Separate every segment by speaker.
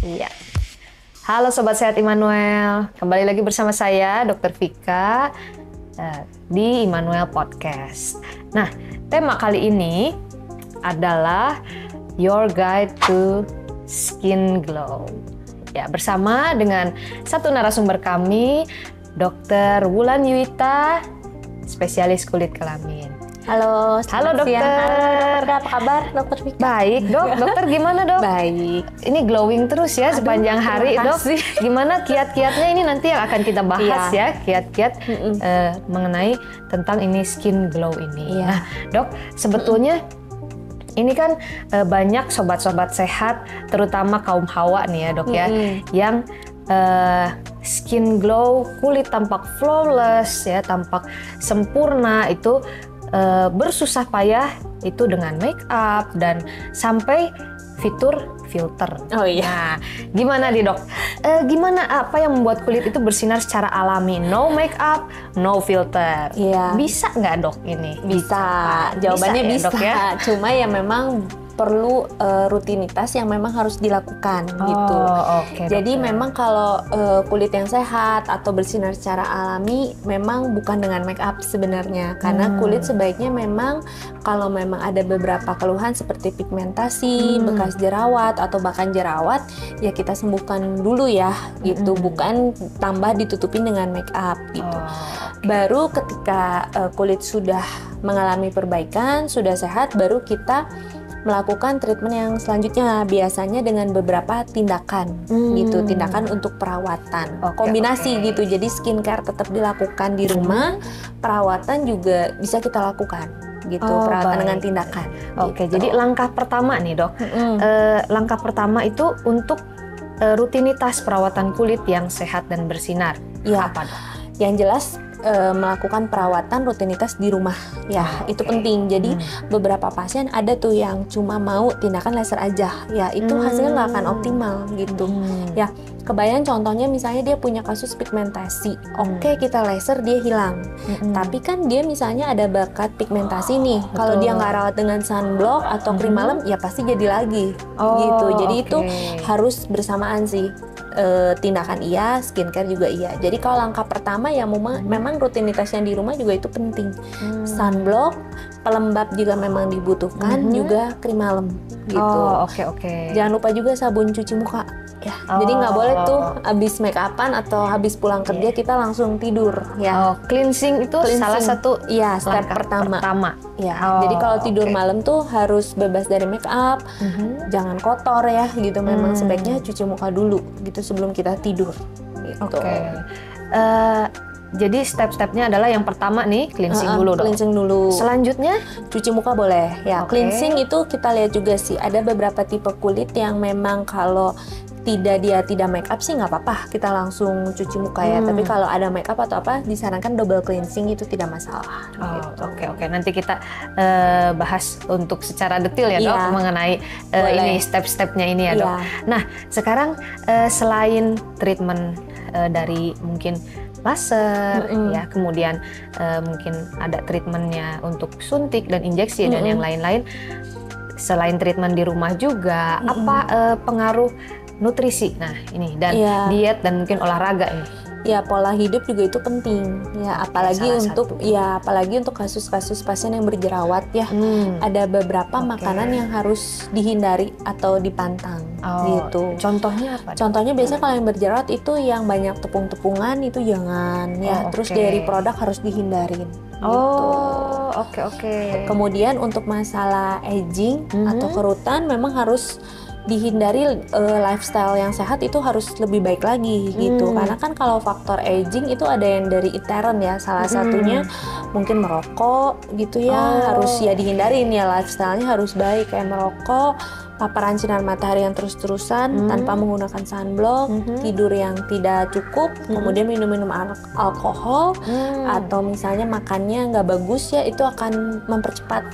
Speaker 1: Iya. Halo Sobat Sehat Immanuel, kembali lagi bersama saya Dr. Vika di Immanuel Podcast. Nah, tema kali ini adalah Your Guide to Skin Glow. Ya, bersama dengan satu narasumber kami, Dr. Wulan Yuita, spesialis kulit kelamin.
Speaker 2: Halo
Speaker 1: dokter.
Speaker 2: Halo, apa kabar dokter Vika?
Speaker 1: Baik dok, dokter gimana dok?
Speaker 2: Baik.
Speaker 1: Ini glowing terus ya sepanjang hari dok. Gimana kiat-kiatnya ini nanti yang akan kita bahas ya, kiat-kiat mengenai tentang ini skin glow ini. Nah dok, sebetulnya ini kan banyak sobat-sobat sehat, terutama kaum hawa nih ya dok ya, yang skin glow, kulit tampak flawless ya, tampak sempurna itu bersusah payah itu dengan make up dan sampai fitur filter.
Speaker 2: Oh iya.
Speaker 1: Nah, gimana nih dok? Gimana apa yang membuat kulit itu bersinar secara alami? No make up, no filter.
Speaker 2: Iya.
Speaker 1: Bisa nggak dok ini?
Speaker 2: Bisa. Jawabannya bisa.
Speaker 1: Dok, ya?
Speaker 2: Cuma ya memang perlu rutinitas yang memang harus dilakukan gitu.
Speaker 1: Okay,
Speaker 2: jadi
Speaker 1: dokter.
Speaker 2: memang kalau kulit yang sehat atau bersinar secara alami memang bukan dengan make up sebenarnya, karena kulit sebaiknya memang kalau memang ada beberapa keluhan seperti pigmentasi, bekas jerawat atau bahkan jerawat, ya kita sembuhkan dulu ya gitu, bukan tambah ditutupin dengan make up gitu. Baru ketika kulit sudah mengalami perbaikan, sudah sehat, baru kita melakukan treatment yang selanjutnya, biasanya dengan beberapa tindakan gitu, tindakan untuk perawatan, kombinasi gitu. Jadi skincare tetap dilakukan di rumah, perawatan juga bisa kita lakukan gitu, perawatan dengan tindakan.
Speaker 1: Oke,
Speaker 2: gitu.
Speaker 1: jadi langkah pertama nih dok, langkah pertama itu untuk rutinitas perawatan kulit yang sehat dan bersinar.
Speaker 2: Ya,
Speaker 1: apa dok?
Speaker 2: Yang jelas melakukan perawatan rutinitas di rumah ya, itu penting. Jadi beberapa pasien ada tuh yang cuma mau tindakan laser aja ya, itu hasilnya nggak akan optimal gitu ya. Kebayang contohnya misalnya dia punya kasus pigmentasi, oke, kita laser dia hilang, tapi kan dia misalnya ada bakat pigmentasi nih, kalau dia nggak rawat dengan sunblock atau krim malam ya pasti jadi lagi gitu. Jadi itu harus bersamaan sih. Tindakan iya, skincare juga iya. Jadi kalau langkah pertama ya memang rutinitasnya di rumah juga itu penting. Sunblock, pelembab juga memang dibutuhkan, juga krim malam gitu.
Speaker 1: Oke.
Speaker 2: Jangan lupa juga sabun cuci muka ya. Jadi nggak boleh tuh habis make upan atau habis pulang kerja kita langsung tidur ya.
Speaker 1: Cleansing itu salah satu
Speaker 2: step pertama. Ya. Jadi kalau tidur malam tuh harus bebas dari make up, jangan kotor ya gitu. Memang sebaiknya cuci muka dulu gitu sebelum kita tidur. Gitu.
Speaker 1: Jadi step-stepnya adalah yang pertama nih cleansing dulu dong.
Speaker 2: Cleansing dulu.
Speaker 1: Selanjutnya
Speaker 2: cuci muka boleh ya. Cleansing itu kita lihat juga sih ada beberapa tipe kulit yang memang kalau tidak make up sih nggak apa-apa, kita langsung cuci muka ya. Tapi kalau ada make up atau apa disarankan double cleansing, itu tidak masalah.
Speaker 1: Oke. Nanti kita bahas untuk secara detail ya dok mengenai ini step-stepnya ini ya dok. Nah sekarang selain treatment dari mungkin laser ya, kemudian mungkin ada treatmentnya untuk suntik dan injeksi dan yang lain-lain. Selain treatment di rumah juga apa pengaruh nutrisi, nah ini dan diet dan mungkin olahraga ini.
Speaker 2: Ya, pola hidup juga itu penting ya, apalagi untuk kasus-kasus pasien yang berjerawat ya. Ada beberapa makanan yang harus dihindari atau dipantang gitu.
Speaker 1: Contohnya apa?
Speaker 2: Contohnya biasanya kalau yang berjerawat itu yang banyak tepung-tepungan itu jangan ya. Terus dairy produk harus dihindarin.
Speaker 1: Oke.
Speaker 2: Kemudian untuk masalah aging atau kerutan memang harus dihindari. Lifestyle yang sehat itu harus lebih baik lagi gitu, karena kan kalau faktor aging itu ada yang dari intern ya, salah satunya mungkin merokok gitu ya, harus ya dihindarin ya, lifestyle-nya harus baik, kayak merokok, paparan sinar matahari yang terus-terusan tanpa menggunakan sunblock, tidur yang tidak cukup, kemudian minum-minum alkohol, atau misalnya makannya nggak bagus ya, itu akan mempercepat.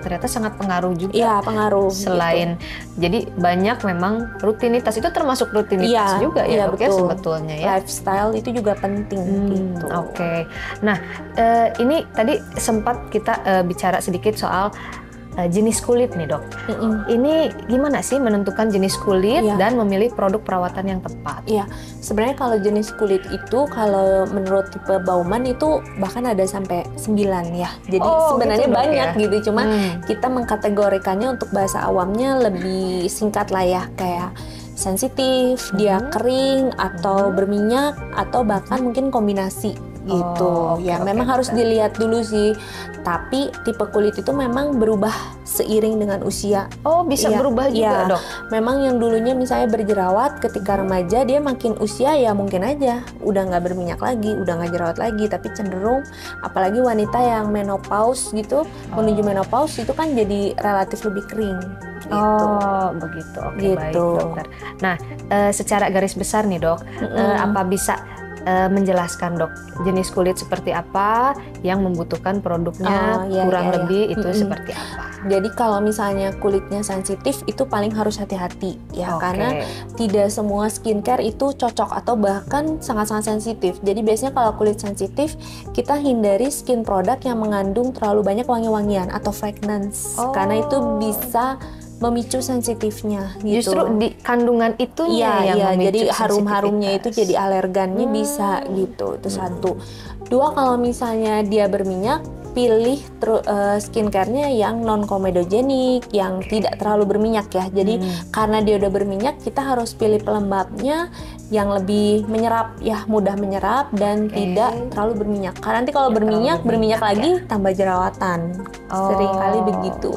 Speaker 1: Ternyata sangat pengaruh juga.
Speaker 2: Iya, pengaruh.
Speaker 1: Selain jadi banyak memang rutinitas itu termasuk rutinitas juga ya, dok,
Speaker 2: betul.
Speaker 1: Sebetulnya ya.
Speaker 2: Lifestyle itu juga penting gitu.
Speaker 1: Nah, ini tadi sempat kita bicara sedikit soal jenis kulit nih dok. Ini gimana sih menentukan jenis kulit dan memilih produk perawatan yang tepat?
Speaker 2: Iya, sebenarnya kalau jenis kulit itu kalau menurut tipe Baumann itu bahkan ada sampai 9 ya. Jadi sebenarnya gitu banyak gitu, cuma kita mengkategorikannya untuk bahasa awamnya lebih singkat lah ya, kayak sensitif, dia kering atau berminyak atau bahkan mungkin kombinasi gitu. Memang harus dilihat dulu sih. Tapi tipe kulit itu memang berubah seiring dengan usia.
Speaker 1: Bisa berubah juga dok?
Speaker 2: Memang yang dulunya misalnya berjerawat ketika remaja, dia makin usia ya mungkin aja udah nggak berminyak lagi, udah nggak jerawat lagi. Tapi cenderung apalagi wanita yang menopause gitu, menuju menopause itu kan jadi relatif lebih kering. Gitu.
Speaker 1: Begitu. Oke, baik dokter. Nah, secara garis besar nih dok, apa bisa menjelaskan dok jenis kulit seperti apa yang membutuhkan produknya kurang lebih itu seperti apa?
Speaker 2: Jadi kalau misalnya kulitnya sensitif itu paling harus hati-hati ya, karena tidak semua skincare itu cocok atau bahkan sangat-sangat sensitif. Jadi biasanya kalau kulit sensitif kita hindari skin product yang mengandung terlalu banyak wangi-wangian atau fragrance, karena itu bisa memicu sensitifnya gitu.
Speaker 1: Justru di kandungan itunya yang memicu
Speaker 2: jadi harum-harumnya itu jadi alergannya bisa gitu. Itu satu. Dua, kalau misalnya dia berminyak, pilih skincare-nya yang non komedogenik, yang tidak terlalu berminyak ya. Jadi karena dia udah berminyak, kita harus pilih pelembabnya yang lebih menyerap ya, mudah menyerap dan tidak terlalu berminyak. Karena nanti kalau berminyak lagi tambah jerawatan. Sering kali begitu.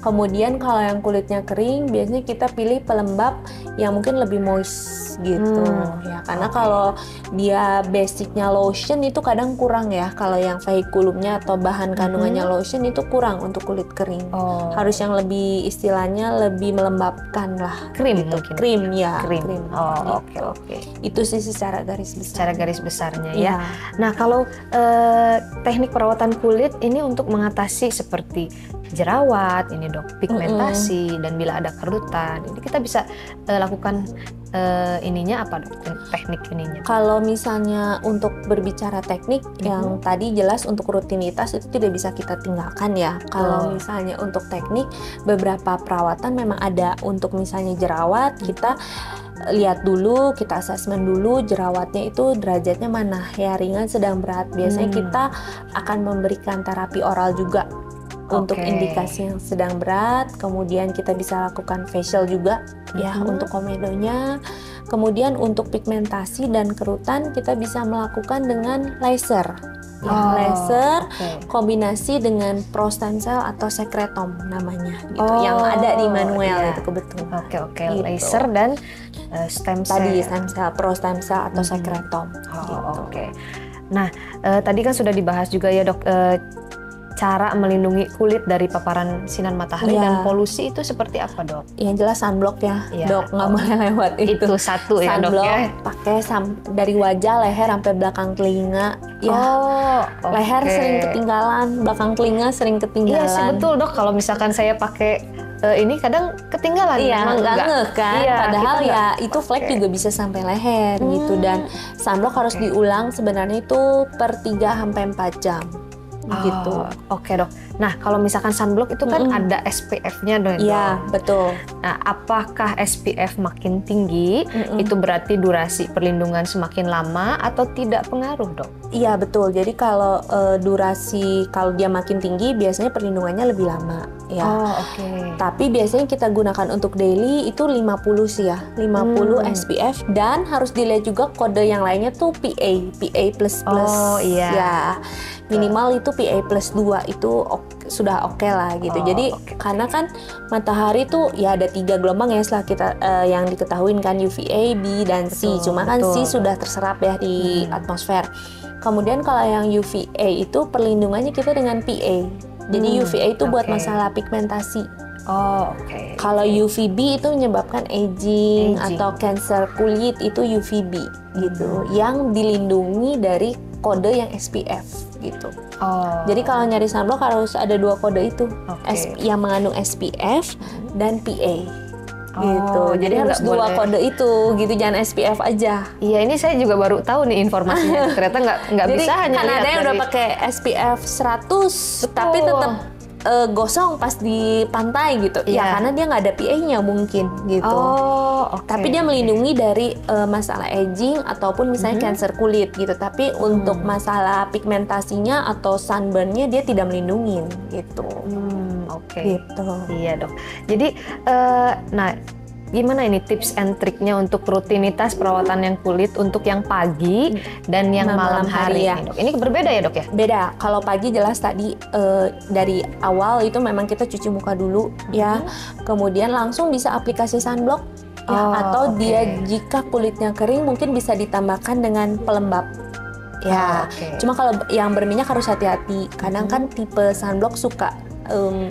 Speaker 2: Kemudian kalau yang kulitnya kering, biasanya kita pilih pelembab yang mungkin lebih moist gitu ya. Karena kalau dia basicnya lotion itu kadang kurang ya. Kalau yang vehiculumnya atau bahan kandungannya lotion itu kurang untuk kulit kering. Harus yang lebih istilahnya lebih melembabkan lah.
Speaker 1: Krim
Speaker 2: gitu.
Speaker 1: mungkin.
Speaker 2: Krim ya.
Speaker 1: Krim.
Speaker 2: Oke. Itu sih secara garis besar.
Speaker 1: Secara garis besarnya ya. Nah kalau teknik perawatan kulit ini untuk mengatasi seperti jerawat, ini dok, pigmentasi dan bila ada kerutan, ini kita bisa lakukan ininya apa dok, teknik ininya?
Speaker 2: Kalau misalnya untuk berbicara teknik yang tadi jelas untuk rutinitas itu tidak bisa kita tinggalkan ya. Kalau misalnya untuk teknik beberapa perawatan memang ada. Untuk misalnya jerawat kita lihat dulu, kita asesmen dulu jerawatnya itu derajatnya mana ya, ringan, sedang, berat. Biasanya kita akan memberikan terapi oral juga. Untuk indikasi yang sedang berat, kemudian kita bisa lakukan facial juga ya untuk komedonya. Kemudian untuk pigmentasi dan kerutan kita bisa melakukan dengan laser. Laser kombinasi dengan pro stem cell atau secretom namanya gitu, yang ada di manual itu kebetulan.
Speaker 1: Gitu. Laser dan stem cell.
Speaker 2: Tadi stem cell, pro stem cell atau secretom.
Speaker 1: Nah, tadi kan sudah dibahas juga ya dok, cara melindungi kulit dari paparan sinar matahari dan polusi itu seperti apa dok?
Speaker 2: Yang jelas sunblock ya, dok, nggak boleh lewat itu.
Speaker 1: Itu satu ya dok ya.
Speaker 2: Pakai dari wajah, leher sampai belakang telinga. Leher sering ketinggalan, belakang telinga sering ketinggalan.
Speaker 1: Iya sih betul dok. Kalau misalkan saya pakai ini kadang ketinggalan.
Speaker 2: Nggak ngeh kan. Padahal ya itu flek juga bisa sampai leher gitu. Dan sunblock harus diulang sebenarnya itu per 3-4 jam. Gitu.
Speaker 1: Oke dok. Nah kalau misalkan sunblock itu kan ada SPF-nya dong.
Speaker 2: Iya betul.
Speaker 1: Nah apakah SPF makin tinggi itu berarti durasi perlindungan semakin lama atau tidak pengaruh dok?
Speaker 2: Iya betul. Jadi kalau durasi kalau dia makin tinggi biasanya perlindungannya lebih lama ya. Tapi biasanya kita gunakan untuk daily itu 50 sih ya. 50 SPF dan harus dilihat juga kode yang lainnya tuh PA++. Ya. Minimal itu PA+2 itu sudah oke lah gitu. Jadi karena kan matahari tuh ya ada 3 gelombang ya setelah kita yang diketahui kan, UVA, B dan C. Cuma kan C sudah terserap ya di atmosfer. Kemudian kalau yang UVA itu perlindungannya kita dengan PA. Jadi UVA itu buat masalah pigmentasi. Kalau UVB itu menyebabkan aging atau kanker kulit, itu UVB gitu. Yang dilindungi dari kode yang SPF gitu. Jadi kalau nyari sunblock harus ada 2 kode itu, yang mengandung SPF dan PA. Gitu. Jadi harus 2 kode itu gitu, jangan SPF aja.
Speaker 1: Iya, ini saya juga baru tahu nih informasinya. Ternyata nggak bisa hanya
Speaker 2: kan
Speaker 1: lihat
Speaker 2: ada yang udah pakai SPF 100 tapi tetap gosong pas di pantai gitu. Ya karena dia nggak ada PA-nya mungkin gitu. Tapi dia melindungi dari masalah aging ataupun misalnya cancer kulit gitu. Tapi untuk masalah pigmentasinya atau sunburn-nya dia tidak melindungi gitu. Gitu.
Speaker 1: Iya dok. Jadi, nah gimana ini tips and triknya untuk rutinitas perawatan yang kulit untuk yang pagi dan yang malam hari ya? Dok? Ini berbeda ya dok ya?
Speaker 2: Beda. Kalau pagi jelas tadi dari awal itu memang kita cuci muka dulu ya, kemudian langsung bisa aplikasi sunblock ya, atau dia jika kulitnya kering mungkin bisa ditambahkan dengan pelembab. Ya, cuma kalau yang berminyak harus hati-hati. Kadang kan tipe sunblock suka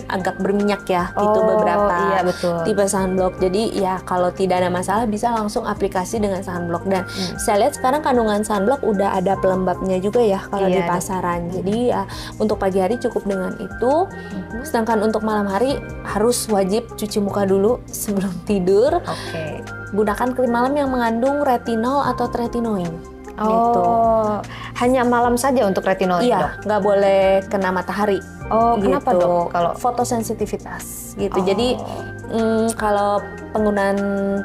Speaker 2: agak berminyak ya, gitu beberapa tipe sunblock. Jadi ya kalau tidak ada masalah bisa langsung aplikasi dengan sunblock. Dan saya lihat sekarang kandungan sunblock udah ada pelembabnya juga ya kalau di pasaran. Jadi ya untuk pagi hari cukup dengan itu. Sedangkan untuk malam hari harus wajib cuci muka dulu sebelum tidur. Gunakan krim malam yang mengandung retinol atau tretinoin. Gitu.
Speaker 1: Hanya malam saja untuk retinol?
Speaker 2: Iya, nggak boleh kena matahari.
Speaker 1: Kenapa
Speaker 2: gitu.
Speaker 1: dok? Kalau
Speaker 2: fotosensitivitas gitu. Jadi kalau penggunaan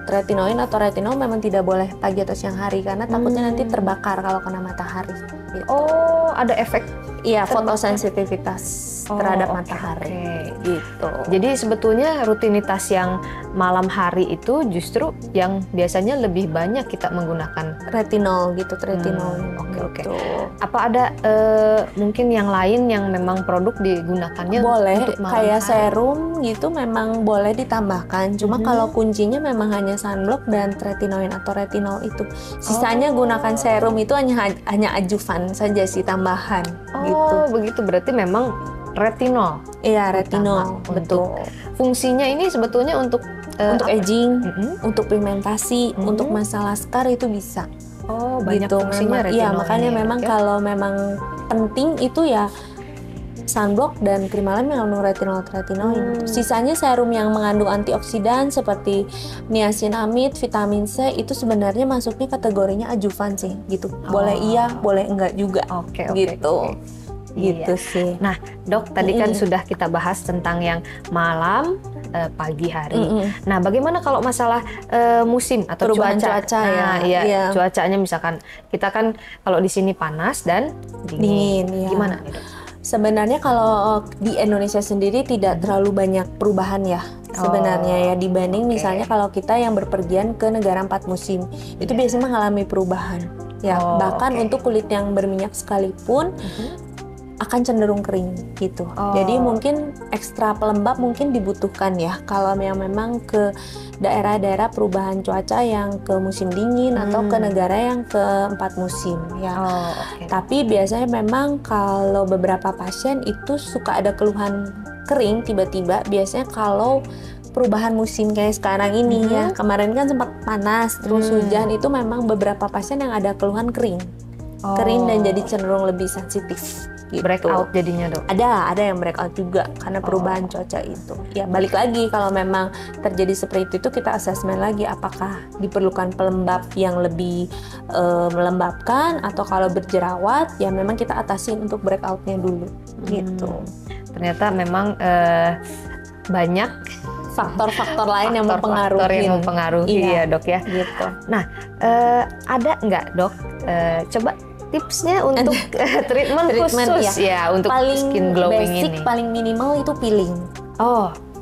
Speaker 2: tretinoin atau retinol memang tidak boleh pagi atau siang hari karena takutnya nanti terbakar kalau kena matahari. Gitu.
Speaker 1: Ada efek?
Speaker 2: Iya, fotosensitivitas terhadap matahari. Gitu.
Speaker 1: Jadi sebetulnya rutinitas yang malam hari itu justru yang biasanya lebih banyak kita menggunakan
Speaker 2: retinol gitu, retinol.
Speaker 1: Oke. Apa ada mungkin yang lain yang memang produk digunakannya
Speaker 2: boleh
Speaker 1: untuk malam
Speaker 2: kayak
Speaker 1: hari?
Speaker 2: serum gitu memang boleh ditambahkan. Cuma kalau kuncinya memang hanya sunblock dan tretinoin atau retinol itu. Sisanya gunakan serum itu hanya ajuvan saja sih, tambahan gitu.
Speaker 1: Begitu berarti memang retinol.
Speaker 2: Iya, retinol. Betul.
Speaker 1: Fungsinya ini sebetulnya untuk
Speaker 2: aging, untuk pigmentasi, untuk masalah scar itu bisa.
Speaker 1: Banyak
Speaker 2: gitu.
Speaker 1: Fungsinya retinol.
Speaker 2: Iya, makanya memang kalau memang penting itu ya sunblock dan krim malam yang mengandung retinol tretinoin. Sisanya serum yang mengandung antioksidan seperti niacinamide, vitamin C itu sebenarnya masuknya kategorinya ajuvan sih gitu. Boleh iya, boleh enggak juga. Gitu. Gitu sih.
Speaker 1: Nah, dok, tadi kan sudah kita bahas tentang yang malam, pagi hari. Nah, bagaimana kalau masalah musim atau
Speaker 2: perubahan cuaca ya?
Speaker 1: Cuacanya misalkan kita kan kalau di sini panas dan dingin. Gimana nih, dok?
Speaker 2: Sebenarnya kalau di Indonesia sendiri tidak terlalu banyak perubahan ya sebenarnya ya dibanding misalnya kalau kita yang berpergian ke negara 4 musim itu biasanya mengalami perubahan ya, bahkan untuk kulit yang berminyak sekalipun akan cenderung kering gitu. Jadi mungkin ekstra pelembab mungkin dibutuhkan ya kalau yang memang ke daerah-daerah perubahan cuaca yang ke musim dingin atau ke negara yang ke 4 musim ya. Tapi biasanya memang kalau beberapa pasien itu suka ada keluhan kering tiba-tiba, biasanya kalau perubahan musim kayak sekarang ini ya. Kemarin kan sempat panas terus hujan, itu memang beberapa pasien yang ada keluhan kering. Kering dan jadi cenderung lebih sensitif. Gitu.
Speaker 1: Breakout jadinya dok?
Speaker 2: Ada yang breakout juga karena perubahan cuaca itu. Ya balik lagi kalau memang terjadi seperti itu kita asesmen lagi apakah diperlukan pelembab yang lebih melembabkan atau kalau berjerawat ya memang kita atasin untuk breakoutnya dulu gitu.
Speaker 1: Ternyata memang banyak
Speaker 2: faktor-faktor lain yang mempengaruhi
Speaker 1: ya dok ya.
Speaker 2: Gitu.
Speaker 1: Nah ada nggak dok coba tipsnya untuk treatment khusus ya untuk skin glowing
Speaker 2: basic,
Speaker 1: ini?
Speaker 2: Paling minimal itu peeling.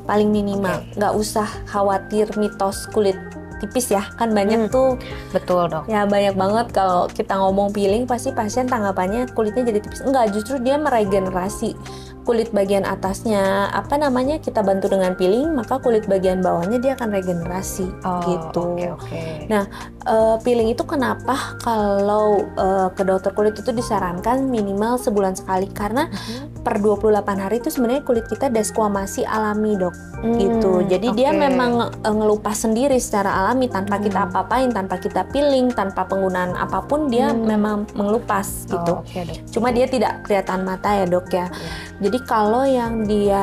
Speaker 2: Paling minimal, nggak usah khawatir mitos kulit tipis ya, kan banyak tuh.
Speaker 1: Betul dok.
Speaker 2: Ya banyak banget kalau kita ngomong peeling pasti pasien tanggapannya kulitnya jadi tipis. Enggak, justru dia meregenerasi kulit bagian atasnya, kita bantu dengan peeling, maka kulit bagian bawahnya dia akan regenerasi gitu. Nah, peeling itu kenapa kalau ke dokter kulit itu disarankan minimal sebulan sekali, karena per 28 hari itu sebenarnya kulit kita desquamasi alami dok, gitu. Jadi dia memang ngelupas sendiri secara alami tanpa kita apa-apain, tanpa kita peeling, tanpa penggunaan apapun dia memang mengelupas gitu. Cuma dia tidak kelihatan mata ya dok ya. Jadi kalau yang dia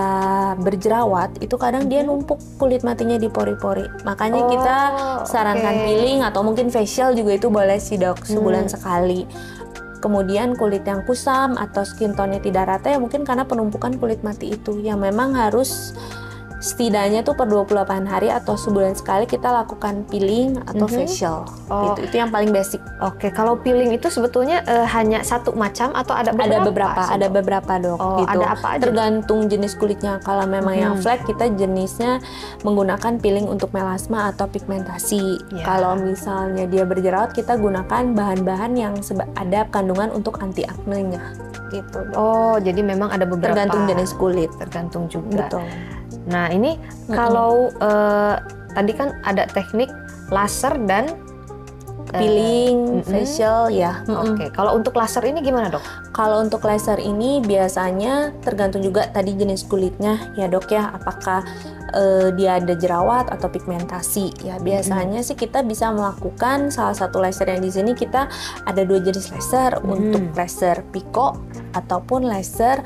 Speaker 2: berjerawat itu kadang dia numpuk kulit matinya di pori-pori. Makanya kita sarankan peeling atau mungkin facial juga itu boleh sih dok, sebulan sekali. Kemudian kulit yang kusam atau skin tone-nya tidak rata ya mungkin karena penumpukan kulit mati itu yang memang harus setidaknya tuh per 28 hari atau sebulan sekali kita lakukan peeling atau facial. Gitu. Itu yang paling basic.
Speaker 1: Oke, kalau peeling itu sebetulnya hanya satu macam atau ada beberapa?
Speaker 2: Ada beberapa dok. Gitu.
Speaker 1: Ada apa aja?
Speaker 2: Tergantung jenis kulitnya. Kalau memang yang flat kita jenisnya menggunakan peeling untuk melasma atau pigmentasi. Kalau misalnya dia berjerawat kita gunakan bahan-bahan yang ada kandungan untuk anti acne-nya. Gitu. Dok.
Speaker 1: Jadi memang ada beberapa.
Speaker 2: Tergantung jenis kulit.
Speaker 1: Tergantung juga.
Speaker 2: Betul.
Speaker 1: Nah ini kalau tadi kan ada teknik laser dan
Speaker 2: peeling, facial ya.
Speaker 1: Oke, kalau untuk laser ini gimana dok?
Speaker 2: Kalau untuk laser ini biasanya tergantung juga tadi jenis kulitnya ya dok ya. Apakah dia ada jerawat atau pigmentasi ya. Biasanya sih kita bisa melakukan salah satu laser yang di sini kita ada 2 jenis laser untuk laser Pico ataupun laser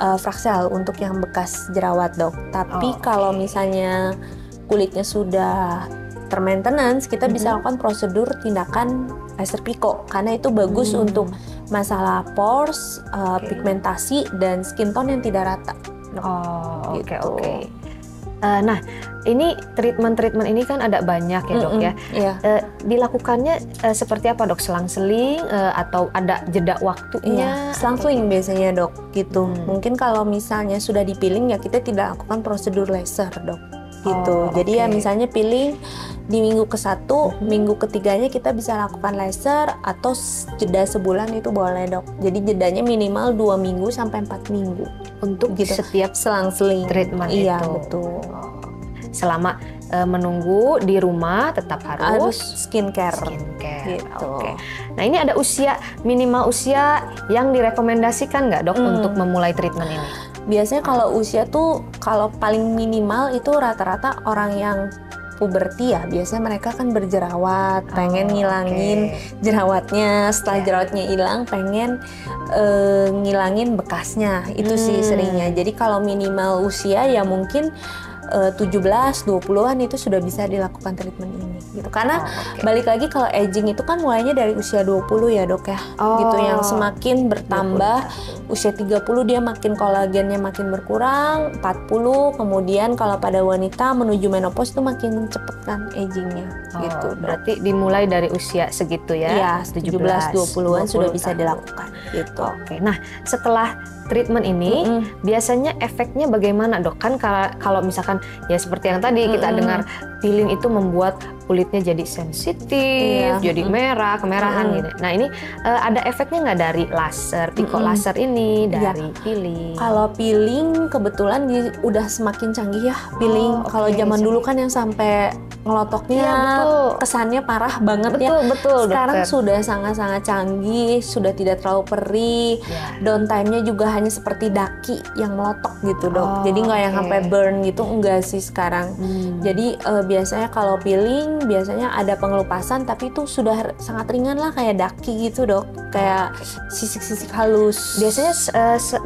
Speaker 2: Fraxel untuk yang bekas jerawat dok. Tapi kalau misalnya kulitnya sudah termaintenance, kita bisa lakukan prosedur tindakan laser Pico karena itu bagus untuk masalah pores, pigmentasi dan skin tone yang tidak rata.
Speaker 1: Oke. Nah, ini treatment ini kan ada banyak ya dok ya. Dilakukannya seperti apa dok? Selang-seling atau ada jeda waktunya?
Speaker 2: Selang-seling biasanya dok. Gitu. Mungkin kalau misalnya sudah di peeling ya kita tidak lakukan prosedur laser dok. Gitu. Jadi ya misalnya peeling di minggu ke-1, minggu ketiganya kita bisa lakukan laser atau jeda sebulan itu boleh dok. Jadi jedanya minimal 2 minggu sampai 4 minggu
Speaker 1: untuk gitu. Setiap
Speaker 2: selang-seling
Speaker 1: treatment
Speaker 2: iya,
Speaker 1: itu.
Speaker 2: Betul.
Speaker 1: Selama menunggu di rumah tetap harus
Speaker 2: skincare.
Speaker 1: Gitu. Nah ini ada minimal usia yang direkomendasikan nggak dok untuk memulai treatment ini?
Speaker 2: Biasanya kalau usia tuh kalau paling minimal itu rata-rata orang yang puberti ya, biasanya mereka kan berjerawat, pengen ngilangin jerawatnya, setelah jerawatnya hilang pengen ngilangin bekasnya, itu sih seringnya. Jadi kalau minimal usia ya mungkin 17-20-an itu sudah bisa dilakukan treatment ini gitu. Karena balik lagi kalau aging itu kan mulainya dari usia 20 ya dok ya. Gitu yang semakin bertambah 20. Usia 30 dia makin kolagennya makin berkurang, 40 kemudian kalau pada wanita menuju menopause itu makin cepet kan agingnya gitu.
Speaker 1: Berarti dimulai dari usia segitu ya?
Speaker 2: Iya, 17-20-an sudah bisa dilakukan gitu.
Speaker 1: Nah setelah treatment ini biasanya efeknya bagaimana dok? Kan kalau misalkan ya seperti yang tadi kita dengar peeling itu membuat kulitnya jadi sensitif, jadi merah, kemerahan gitu. Nah ini ada efeknya nggak dari laser, Pico laser ini, dari peeling?
Speaker 2: Kalau peeling kebetulan udah semakin canggih ya peeling. Kalau zaman dulu kan yang sampai ngelotoknya kesannya parah banget ya.
Speaker 1: Betul.
Speaker 2: Sekarang
Speaker 1: dokter.
Speaker 2: sudah sangat-sangat canggih, sudah tidak terlalu perih. Down time-nya juga hanya seperti daki yang melotok gitu dok. Jadi nggak yang sampai burn gitu, enggak sih sekarang. Jadi biasanya kalau peeling biasanya ada pengelupasan tapi itu sudah sangat ringan lah kayak daki gitu dok. Kayak sisik-sisik halus.
Speaker 1: Biasanya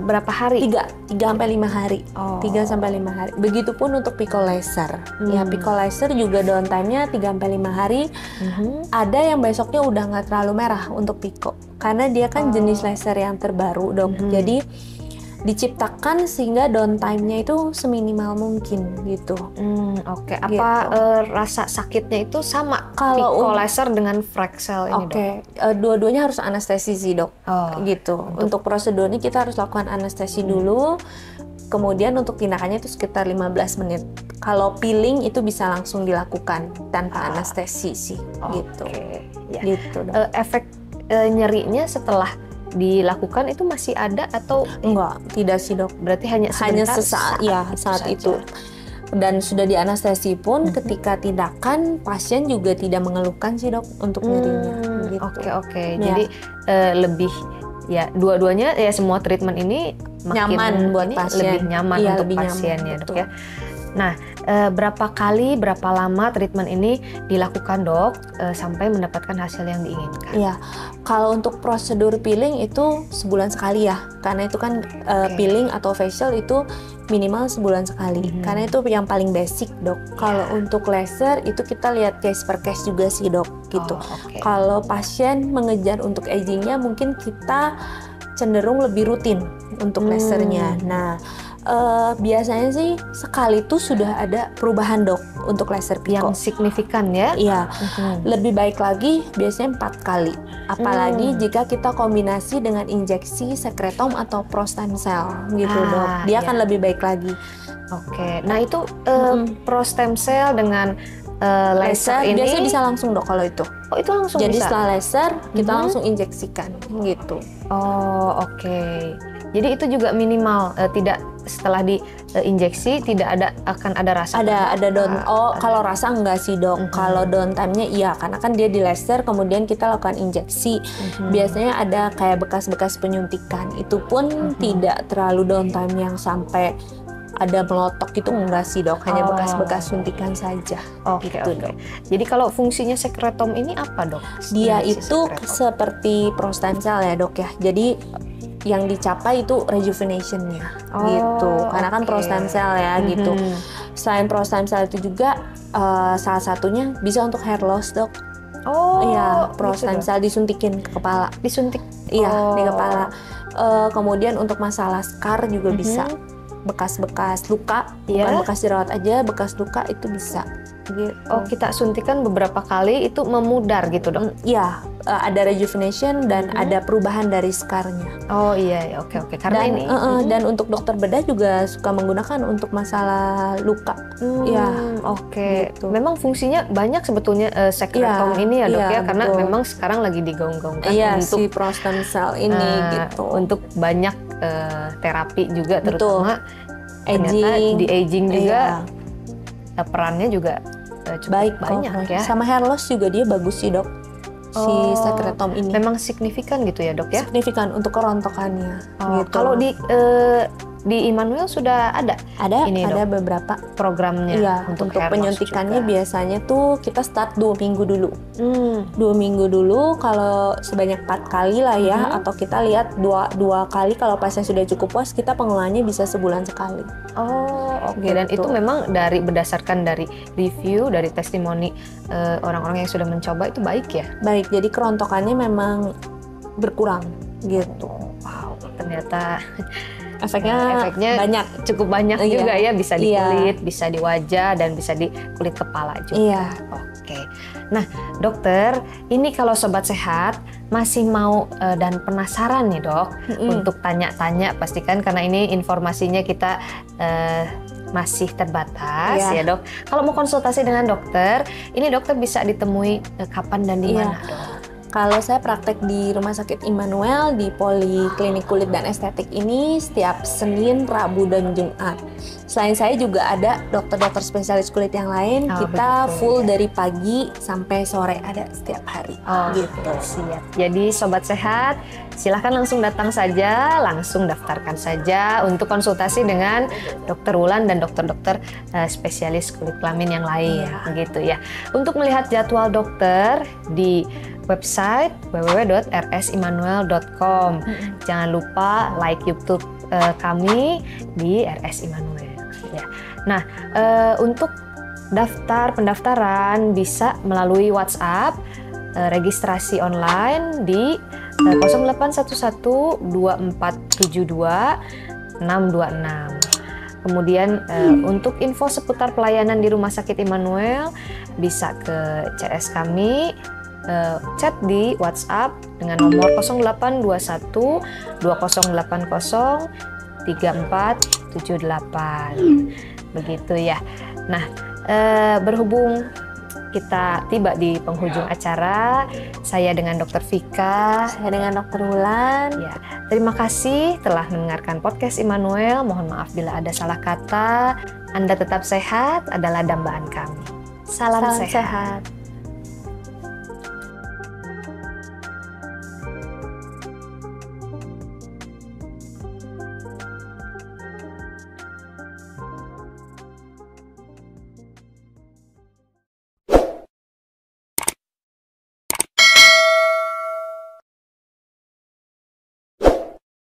Speaker 1: berapa hari?
Speaker 2: 3-5 hari. 3-5 hari. Begitupun untuk Pico laser. Ya Pico laser juga down time-nya 3-5 hari. Ada yang besoknya udah nggak terlalu merah untuk Pico. Karena dia kan jenis laser yang terbaru dok. Jadi diciptakan sehingga down time-nya itu seminimal mungkin gitu.
Speaker 1: Apa
Speaker 2: gitu.
Speaker 1: Rasa sakitnya itu sama
Speaker 2: kalau
Speaker 1: Pico laser dengan Fraxel ini dok?
Speaker 2: Dua-duanya harus anestesi sih dok. Gitu. Untuk prosedurnya kita harus lakukan anestesi dulu. Kemudian untuk tindakannya itu sekitar 15 menit. Kalau peeling itu bisa langsung dilakukan tanpa anestesi sih gitu. Gitu dok.
Speaker 1: Efek nyerinya setelah dilakukan itu masih ada atau
Speaker 2: enggak? Tidak sih dok.
Speaker 1: Berarti hanya
Speaker 2: sesaat ya saat itu. Dan sudah dianestesi pun ketika tindakan pasien juga tidak mengeluhkan sih dok untuk nyerinya. Gitu.
Speaker 1: Oke. Jadi lebih ya dua-duanya ya semua treatment ini makin
Speaker 2: nyaman buat pasien.
Speaker 1: Lebih nyaman untuk pasien ya dok ya. Nah berapa kali, berapa lama treatment ini dilakukan dok sampai mendapatkan hasil yang diinginkan?
Speaker 2: Iya, kalau untuk prosedur peeling itu sebulan sekali ya, karena itu kan peeling atau facial itu minimal sebulan sekali, karena itu yang paling basic dok. Kalau untuk laser itu kita lihat case per case juga sih dok, gitu. Kalau pasien mengejar untuk agingnya mungkin kita cenderung lebih rutin untuk lasernya. Nah, biasanya sih sekali itu sudah ada perubahan dok untuk laser Pico.
Speaker 1: Yang signifikan ya?
Speaker 2: Iya, lebih baik lagi biasanya 4 kali. Apalagi jika kita kombinasi dengan injeksi sekretom atau prostem cell gitu dok. Dia akan lebih baik lagi.
Speaker 1: Oke, nah itu prostem cell dengan laser ini
Speaker 2: biasanya bisa langsung dok kalau itu.
Speaker 1: Oh itu langsung
Speaker 2: jadi
Speaker 1: bisa?
Speaker 2: Setelah laser kita langsung injeksikan gitu.
Speaker 1: Oh oke. Jadi itu juga minimal tidak setelah diinjeksi tidak akan ada rasa.
Speaker 2: Ada kalau rasa enggak sih dok. Kalau downtime-nya iya, karena kan dia di laser kemudian kita lakukan injeksi. Biasanya ada kayak bekas-bekas penyuntikan. Itu pun tidak terlalu downtime yang sampai ada melotok itu enggak sih dok, hanya bekas-bekas suntikan saja.
Speaker 1: Oke. Jadi kalau fungsinya sekretom ini apa dok?
Speaker 2: Dia itu seperti prostem cell ya dok ya. Jadi yang dicapai itu rejuvenation-nya gitu. Karena kan prostem cell ya gitu. Selain prostem cell itu juga salah satunya bisa untuk hair loss dok. Iya, prostem cell disuntikin ke kepala.
Speaker 1: Disuntik?
Speaker 2: Iya, di kepala. Kemudian untuk masalah scar juga bisa. Bekas-bekas luka, bukan bekas jerawat aja, bekas luka itu bisa. Gitu.
Speaker 1: Oh, kita suntikan beberapa kali itu memudar gitu dok?
Speaker 2: Iya, ada rejuvenation dan ada perubahan dari scarnya.
Speaker 1: Oh iya, oke. Karena
Speaker 2: dan,
Speaker 1: ini
Speaker 2: dan untuk dokter bedah juga suka menggunakan untuk masalah luka.
Speaker 1: Oke. Gitu. Memang fungsinya banyak sebetulnya sekretom ini ya dok ya, karena memang sekarang lagi digaung-gaungkan untuk
Speaker 2: si prostem cell ini gitu.
Speaker 1: Untuk banyak terapi juga, terutama ternyata di aging juga perannya juga cukup
Speaker 2: baik
Speaker 1: banyak ya.
Speaker 2: Sama hair loss juga dia bagus sih dok. Si sekretom ini
Speaker 1: memang signifikan gitu ya dok ya?
Speaker 2: Signifikan untuk kerontokannya. Gitu.
Speaker 1: Kalau di Immanuel sudah ada ini
Speaker 2: ada
Speaker 1: dok,
Speaker 2: beberapa
Speaker 1: programnya
Speaker 2: untuk
Speaker 1: hair loss
Speaker 2: penyuntikannya
Speaker 1: juga.
Speaker 2: Biasanya tuh kita start 2 minggu dulu. 2 minggu dulu kalau sebanyak 4 kali lah ya, atau kita lihat dua kali kalau pasien sudah cukup puas kita pengeluarannya bisa sebulan sekali.
Speaker 1: Oke. Dan itu memang berdasarkan dari review, dari testimoni orang-orang yang sudah mencoba itu baik ya?
Speaker 2: Baik, jadi kerontokannya memang berkurang gitu.
Speaker 1: Wow, ternyata
Speaker 2: efeknya banyak,
Speaker 1: cukup banyak juga ya, bisa di kulit, bisa di wajah, dan bisa di kulit kepala juga. Oke. Nah dokter, ini kalau sobat sehat masih mau dan penasaran nih dok untuk tanya-tanya, pastikan karena ini informasinya kita masih terbatas ya dok. Kalau mau konsultasi dengan dokter, ini dokter bisa ditemui kapan dan di mana dok?
Speaker 2: Kalau saya praktek di Rumah Sakit Immanuel di Poliklinik Kulit dan Estetik ini setiap Senin, Rabu, dan Jumat. Selain saya juga ada dokter-dokter spesialis kulit yang lain. Kita full dari pagi sampai sore ada setiap hari.
Speaker 1: Gitu. Siap. Jadi sobat sehat, silahkan langsung datang saja, langsung daftarkan saja untuk konsultasi dengan Dokter Wulan dan dokter-dokter spesialis kulit kelamin yang lain, gitu ya. Untuk melihat jadwal dokter di website www.rsimmanuel.com. Jangan lupa like YouTube kami di RS Immanuel. Ya. Nah, untuk pendaftaran bisa melalui WhatsApp, registrasi online di 0811 2472 626. Kemudian untuk info seputar pelayanan di Rumah Sakit Immanuel bisa ke CS kami, chat di WhatsApp dengan nomor 0821 2080 3478. Begitu ya. Nah, berhubung kita tiba di penghujung acara, saya dengan Dr. Vika,
Speaker 2: saya dengan Dr. Wulan.
Speaker 1: Ya, terima kasih telah mendengarkan podcast Immanuel. Mohon maaf bila ada salah kata. Anda tetap sehat adalah dambaan kami. Salam sehat.